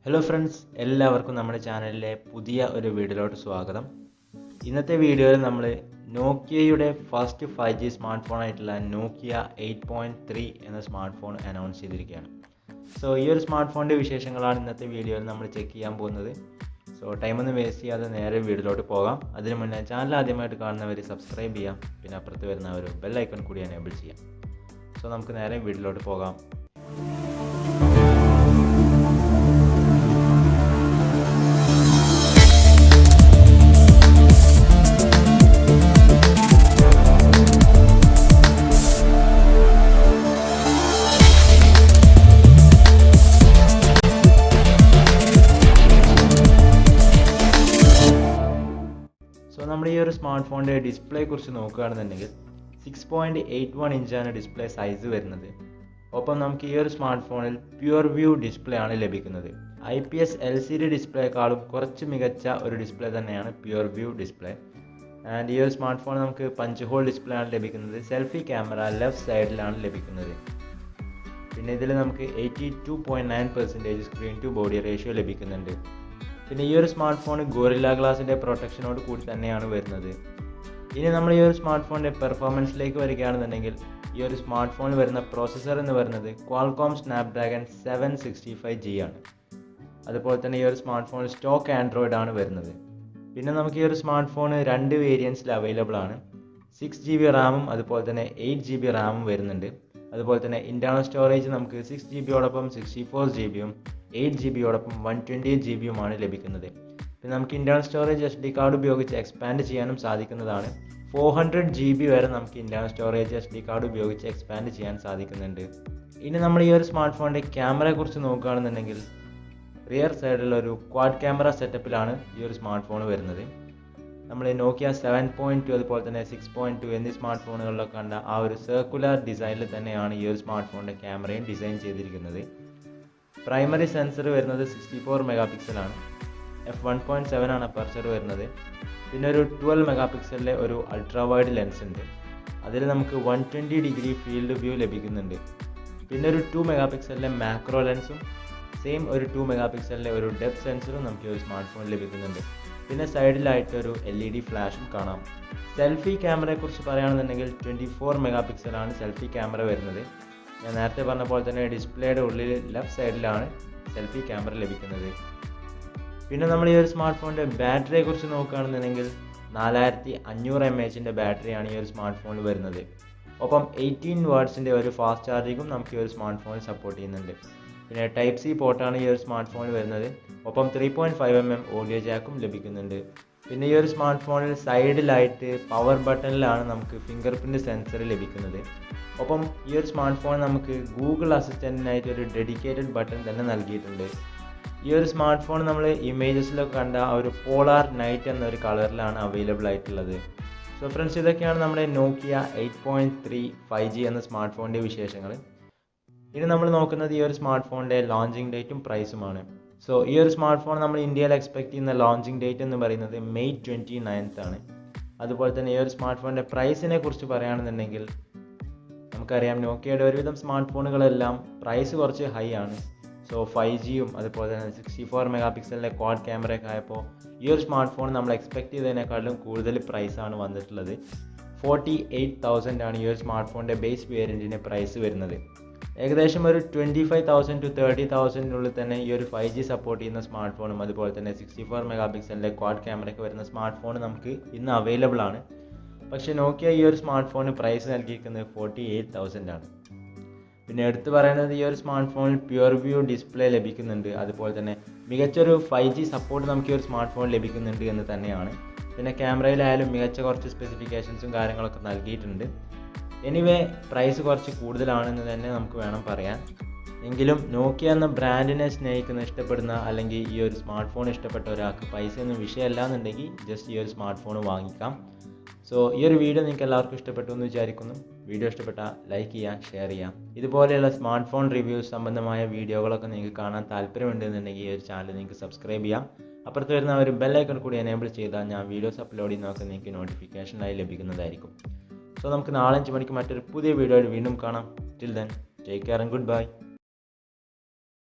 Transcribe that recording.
Hello friends, എല്ലാവർക്കും നമ്മുടെ ചാനലിലെ പുതിയ ഒരു വീഡിയോയിലോട്ട് സ്വാഗതം. ഇന്നത്തെ വീഡിയോയിൽ നമ്മൾ നോക്കിയയുടെ ഫസ്റ്റ് 5G സ്മാർട്ട് ഫോൺ ആയിട്ടുള്ള നോക്കിയ 8.3 എന്ന സ്മാർട്ട് ഫോൺ അനൗൺസ് ചെയ്തിരിക്കുകയാണ്. സോ ഈ ഒരു സ്മാർട്ട് ഫോണിൻ്റെ വിശേഷങ്ങളാണ് ഇന്നത്തെ വീഡിയോയിൽ നമ്മൾ ചെക്ക് ചെയ്യാൻ പോകുന്നത്. സോ ടൈമൊന്നും വേസ്റ്റ് ചെയ്യാതെ നേരെ വീഡിയോയിലോട്ട് പോകാം. അതിന് മുന്നേ ചാനൽ ആദ്യമായിട്ട് കാണുന്നവർ സബ്സ്ക്രൈബ് ചെയ്യാം, പിന്നെ അപ്പുറത്ത് വരുന്ന ഒരു ബെൽ ഐക്കൺ കൂടി എനേബിൾ ചെയ്യാം. സോ നമുക്ക് നേരെ വീഡിയോയിലോട്ട് പോകാം. നമ്മുടെ ഈ ഒരു സ്മാർട്ട് ഫോണിൻ്റെ ഡിസ്പ്ലേ കുറിച്ച് നോക്കുകയാണെന്നുണ്ടെങ്കിൽ 6.81 ഇഞ്ചാണ് ഡിസ്പ്ലേ സൈസ് വരുന്നത്. ഒപ്പം നമുക്ക് ഈ ഒരു സ്മാർട്ട് ഫോണിൽ പ്യുവർ വ്യൂ ഡിസ്പ്ലേ ആണ് ലഭിക്കുന്നത്. IPS LCD ഡിസ്പ്ലേക്കാളും കുറച്ച് മികച്ച ഒരു ഡിസ്പ്ലേ തന്നെയാണ് പ്യുവർ വ്യൂ ഡിസ്പ്ലേ. ആൻഡ് ഈ ഒരു സ്മാർട്ട് ഫോൺ നമുക്ക് പഞ്ച് ഹോൾ ഡിസ്പ്ലേ ആണ് ലഭിക്കുന്നത്. സെൽഫി ക്യാമറ ലെഫ്റ്റ് സൈഡിലാണ് ലഭിക്കുന്നത്. പിന്നെ ഇതിൽ നമുക്ക് 82.9% സ്ക്രീൻ ടു ബോഡി റേഷ്യോ ലഭിക്കുന്നുണ്ട്. പിന്നെ ഈ ഒരു സ്മാർട്ട് ഫോൺ ഗോറില്ല ഗ്ലാസിൻ്റെ പ്രൊട്ടക്ഷനോട് കൂടി തന്നെയാണ് വരുന്നത്. ഇനി നമ്മൾ ഈ ഒരു സ്മാർട്ട് ഫോണിൻ്റെ പെർഫോമൻസിലേക്ക് വരികയാണെന്നുണ്ടെങ്കിൽ ഈ ഒരു സ്മാർട്ട് ഫോണിൽ വരുന്ന പ്രോസസ്സർ എന്ന് പറയുന്നത് ക്വാൾകോം സ്നാപ്ഡ്രാഗൺ 765G ആണ്. അതുപോലെ തന്നെ ഈ ഒരു സ്മാർട്ട് ഫോൺ സ്റ്റോക്ക് ആൻഡ്രോയിഡ് ആണ് വരുന്നത്. പിന്നെ നമുക്ക് ഈ ഒരു സ്മാർട്ട് ഫോൺ 2 വേരിയൻസിൽ അവൈലബിൾ ആണ്. 6GB റാമും അതുപോലെ തന്നെ 8GB റാമും വരുന്നുണ്ട്. അതുപോലെ തന്നെ ഇൻറ്റേർണൽ സ്റ്റോറേജ് നമുക്ക് 6GBയോടൊപ്പം 64GBയും 8GBയോടൊപ്പം 128GBയുമാണ് ലഭിക്കുന്നത്. പിന്നെ നമുക്ക് ഇൻറ്റേർണൽ സ്റ്റോറേജ് SD കാർഡ് ഉപയോഗിച്ച് എക്സ്പാൻഡ് ചെയ്യാനും സാധിക്കുന്നതാണ്. 400GB വരെ നമുക്ക് ഇൻറ്റേർണൽ സ്റ്റോറേജ് SD കാർഡ് ഉപയോഗിച്ച് എക്സ്പാൻഡ് ചെയ്യാൻ സാധിക്കുന്നുണ്ട്. ഇനി നമ്മൾ ഈ ഒരു സ്മാർട്ട് ഫോണിൻ്റെ ക്യാമറയെ കുറിച്ച് നോക്കുകയാണെന്നുണ്ടെങ്കിൽ റിയർ സൈഡിൽ ഒരു ക്വാഡ് ക്യാമറ സെറ്റപ്പിലാണ് ഈ ഒരു സ്മാർട്ട് ഫോൺ വരുന്നത്. നമ്മൾ നോക്കിയ 7.2 അതുപോലെ തന്നെ 6.2 എന്നീ സ്മാർട്ട് ഫോണുകളിലൊക്കെ കണ്ട ആ ഒരു സർക്കുലർ ഡിസൈനിൽ തന്നെയാണ് ഈ ഒരു സ്മാർട്ട് ഫോണിൻ്റെ ക്യാമറയും ഡിസൈൻ ചെയ്തിരിക്കുന്നത്. പ്രൈമറി സെൻസർ വരുന്നത് 64 മെഗാപിക്സലാണ്. f1.7 ആണ് അപ്പർച്ചർ വരുന്നത്. പിന്നെ ഒരു 12 മെഗാപിക്സലിലെ ഒരു അൾട്രാ വൈഡ് ലെൻസ് ഉണ്ട്. അതിൽ നമുക്ക് 120 ഡിഗ്രി ഫീൽഡ് വ്യൂ ലഭിക്കുന്നുണ്ട്. പിന്നെ ഒരു 2 മെഗാപിക്സലിലെ മാക്രോ ലെൻസും സെയിം ഒരു 2 മെഗാപിക്സലിലെ ഒരു ഡെപ്ത് സെൻസറും നമുക്ക് ഈ ഒരു സ്മാർട്ട് ഫോണിൽ ലഭിക്കുന്നുണ്ട്. പിന്നെ സൈഡിലായിട്ടൊരു LED ഫ്ലാഷും കാണാം. സെൽഫി ക്യാമറയെക്കുറിച്ച് പറയുകയാണെന്നുണ്ടെങ്കിൽ 24 മെഗാപിക്സലാണ് സെൽഫി ക്യാമറ വരുന്നത്. ഞാൻ നേരത്തെ പറഞ്ഞ പോലെ തന്നെ ഡിസ്പ്ലേയുടെ ഉള്ളിൽ ലെഫ്റ്റ് സൈഡിലാണ് സെൽഫി ക്യാമറ ലഭിക്കുന്നത്. പിന്നെ നമ്മൾ ഈ ഒരു സ്മാർട്ട് ഫോണിൻ്റെ ബാറ്ററിയെ കുറിച്ച് നോക്കുകയാണെന്നുണ്ടെങ്കിൽ 4500 mAh ബാറ്ററിയാണ് ഈ ഒരു സ്മാർട്ട് ഫോണിൽ വരുന്നത്. ഒപ്പം 18 വാട്ട്സിൻ്റെ ഒരു ഫാസ്റ്റ് ചാർജിങ്ങും നമുക്ക് ഈ ഒരു സ്മാർട്ട് ഫോണിൽ സപ്പോർട്ട് ചെയ്യുന്നുണ്ട്. പിന്നെ Type C പോർട്ടാണ് ഈ ഒരു സ്മാർട്ട് ഫോണിൽ വരുന്നത്. ഒപ്പം 3.5mm ഓഡിയോ ജാക്കും ലഭിക്കുന്നുണ്ട്. പിന്നെ ഈ ഒരു സ്മാർട്ട് ഫോണിൽ സൈഡിലായിട്ട് പവർ ബട്ടണിലാണ് നമുക്ക് ഫിംഗർ പ്രിൻറ്റ് സെൻസർ ലഭിക്കുന്നത്. ഒപ്പം ഈ ഒരു സ്മാർട്ട് ഫോൺ നമുക്ക് ഗൂഗിൾ അസിസ്റ്റൻറ്റിനായിട്ട് ഒരു ഡെഡിക്കേറ്റഡ് ബട്ടൺ തന്നെ നൽകിയിട്ടുണ്ട്. ഈ ഒരു സ്മാർട്ട് ഫോൺ നമ്മൾ ഇമേജസിലൊക്കെ കണ്ട ഒരു പോളാർ നൈറ്റ് എന്നൊരു കളറിലാണ് അവൈലബിൾ ആയിട്ടുള്ളത്. സോ ഫ്രണ്ട്സ്, ഇതൊക്കെയാണ് നമ്മുടെ നോക്കിയ 8.3 5G എന്ന സ്മാർട്ട് ഫോണിൻ്റെ വിശേഷങ്ങൾ. ഇനി നമ്മൾ നോക്കുന്നത് ഈ ഒരു സ്മാർട്ട് ഫോണിൻ്റെ ലോഞ്ചിങ് ഡേറ്റും പ്രൈസുമാണ്. സോ ഈ ഒരു സ്മാർട്ട് ഫോൺ നമ്മൾ ഇന്ത്യയിൽ എക്സ്പെക്ട് ചെയ്യുന്ന ലോഞ്ചിങ് ഡേറ്റ് എന്ന് പറയുന്നത് May 29 ആണ്. അതുപോലെ തന്നെ ഈ ഒരു സ്മാർട്ട് ഫോണിൻ്റെ പ്രൈസിനെ കുറിച്ച് പറയുകയാണെന്നുണ്ടെങ്കിൽ നമുക്കറിയാം നോക്കിയയുടെ ഒരുവിധം സ്മാർട്ട് ഫോണുകളെല്ലാം പ്രൈസ് കുറച്ച് ഹൈ ആണ്. സോ 5Gയും അതുപോലെ തന്നെ 64 മെഗാപിക്സലിൻ്റെ ക്വാഡ് ക്യാമറയൊക്കെ ആയപ്പോൾ ഈ ഒരു സ്മാർട്ട് ഫോൺ നമ്മൾ എക്സ്പെക്ട് ചെയ്തതിനേക്കാളും കൂടുതൽ പ്രൈസാണ് വന്നിട്ടുള്ളത്. 48,000 ആണ് ഈ ഒരു സ്മാർട്ട് ഫോണിൻ്റെ ബേസ് വേരിയൻറ്റിൻ്റെ പ്രൈസ് വരുന്നത്. ഏകദേശം ഒരു 25,000 to 30,000 തന്നെ ഈ ഒരു 5G സപ്പോർട്ട് ചെയ്യുന്ന സ്മാർട്ട് ഫോണും അതുപോലെ തന്നെ 64 മെഗാപിക്സലിൻ്റെ ക്വാഡ് ക്യാമറയൊക്കെ വരുന്ന സ്മാർട്ട് ഫോൺ നമുക്ക് ഇന്ന് അവൈലബിൾ ആണ്. പക്ഷേ നോക്കിയ ഈ ഒരു സ്മാർട്ട് ഫോണിന് പ്രൈസ് നൽകിയിരിക്കുന്നത് 48,000 ആണ്. പിന്നെ എടുത്തു പറയുന്നത് ഈ ഒരു സ്മാർട്ട് ഫോണിൽ പ്യുവർ വ്യൂ ഡിസ്പ്ലേ ലഭിക്കുന്നുണ്ട്. അതുപോലെ തന്നെ മികച്ചൊരു 5G സപ്പോർട്ട് നമുക്ക് ഈ ഒരു സ്മാർട്ട് ഫോൺ ലഭിക്കുന്നുണ്ട് എന്ന് തന്നെയാണ്. പിന്നെ ക്യാമറയിലായാലും മികച്ച കുറച്ച് സ്പെസിഫിക്കേഷൻസും കാര്യങ്ങളൊക്കെ നൽകിയിട്ടുണ്ട്. എനിവേ പ്രൈസ് കുറച്ച് കൂടുതലാണെന്ന് തന്നെ നമുക്ക് വേണം പറയാൻ. എങ്കിലും നോക്കിയ എന്ന ബ്രാൻഡിനെ സ്നേഹിക്കുന്ന ഇഷ്ടപ്പെടുന്ന അല്ലെങ്കിൽ ഈ ഒരു സ്മാർട്ട് ഫോൺ ഇഷ്ടപ്പെട്ട ഒരാൾക്ക് പൈസയൊന്നും വിഷയമല്ല എന്നുണ്ടെങ്കിൽ ജസ്റ്റ് ഈ ഒരു സ്മാർട്ട് ഫോൺ വാങ്ങിക്കാം. സോ ഈ ഒരു വീഡിയോ നിങ്ങൾക്ക് എല്ലാവർക്കും ഇഷ്ടപ്പെട്ടു എന്ന് വിചാരിക്കുന്നു. വീഡിയോ ഇഷ്ടപ്പെട്ടാൽ ലൈക്ക് ചെയ്യാം, ഷെയർ ചെയ്യാം. ഇതുപോലെയുള്ള സ്മാർട്ട് ഫോൺ റിവ്യൂസ് സംബന്ധമായ വീഡിയോകളൊക്കെ നിങ്ങൾക്ക് കാണാൻ താല്പര്യമുണ്ടെന്നുണ്ടെങ്കിൽ ഈ ഒരു ചാനൽ നിങ്ങൾക്ക് സബ്സ്ക്രൈബ് ചെയ്യാം. അപ്പുറത്ത് വരുന്ന ഒരു ബെൽ ഐക്കൺ കൂടി എനേബിൾ ചെയ്താൽ ഞാൻ വീഡിയോസ് അപ്ലോഡ് ചെയ്യുന്നതൊക്കെ നിങ്ങൾക്ക് നോട്ടിഫിക്കേഷനായി ലഭിക്കുന്നതായിരിക്കും. സോ നമുക്ക് നാളെ 5 മണിക്ക് മറ്റൊരു പുതിയ വീഡിയോയിൽ വീണ്ടും കാണാം. Till then take care and good bye.